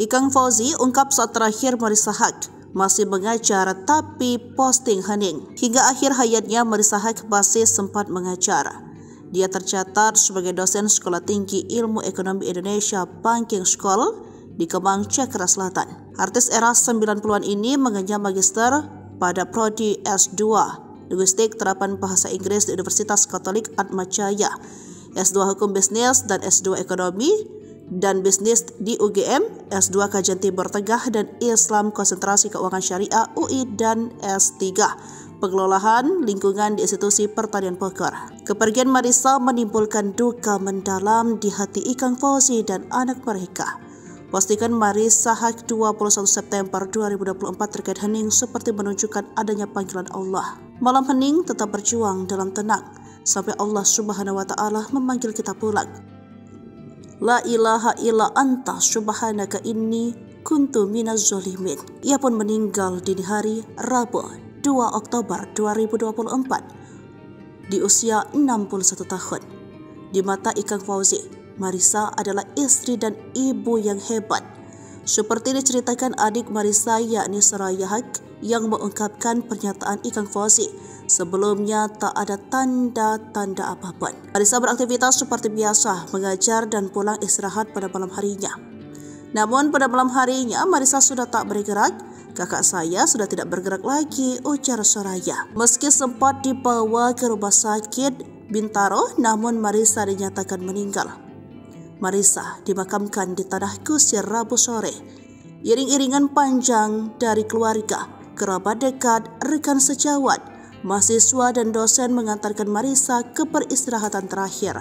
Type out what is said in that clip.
Ikang Fauzi ungkap saat terakhir Marissa Haque masih mengajar tapi posting hening. Hingga akhir hayatnya Marissa Haque masih sempat mengajar. Dia tercatat sebagai dosen Sekolah Tinggi Ilmu Ekonomi Indonesia Banking School di Kemang, Jakarta Selatan. Artis era 90-an ini mengenyam magister pada prodi S2 Linguistik Terapan Bahasa Inggris di Universitas Katolik Atmajaya, S2 Hukum Bisnis dan S2 Ekonomi dan Bisnis di UGM, S2 Kajian Timur Tengah dan Islam Konsentrasi Keuangan Syariah UI dan S3 Pengelolaan Lingkungan di Institusi Pertanian Bogor. Kepergian Marissa menimbulkan duka mendalam di hati Ikang Fauzi dan anak mereka. Postingan Marissa Haque 21 September 2024 terkait hening seperti menunjukkan adanya panggilan Allah. Malam hening tetap berjuang dalam tenang sampai Allah Subhanahu wa Ta'ala memanggil kita pulang. La ilaha illa anta subhanaka inni kuntu minaz zolimin. Ia pun meninggal dini hari Rabu 2 Oktober 2024 di usia 61 tahun. Di mata Ikang Fauzi, Marissa adalah istri dan ibu yang hebat. Seperti diceritakan adik Marissa yakni Soraya Haque yang mengungkapkan pernyataan Ikang Fauzi. Sebelumnya tak ada tanda-tanda apapun. Marissa beraktivitas seperti biasa, mengajar dan pulang istirahat pada malam harinya. Namun pada malam harinya Marissa sudah tak bergerak. Kakak saya sudah tidak bergerak lagi, ujar Soraya. Meski sempat dibawa ke rumah sakit Bintaro, namun Marissa dinyatakan meninggal. Marissa dimakamkan di Tanah Kusir Rabu sore. Iring-iringan panjang dari keluarga, kerabat dekat, rekan sejawat, mahasiswa dan dosen mengantarkan Marissa ke peristirahatan terakhir.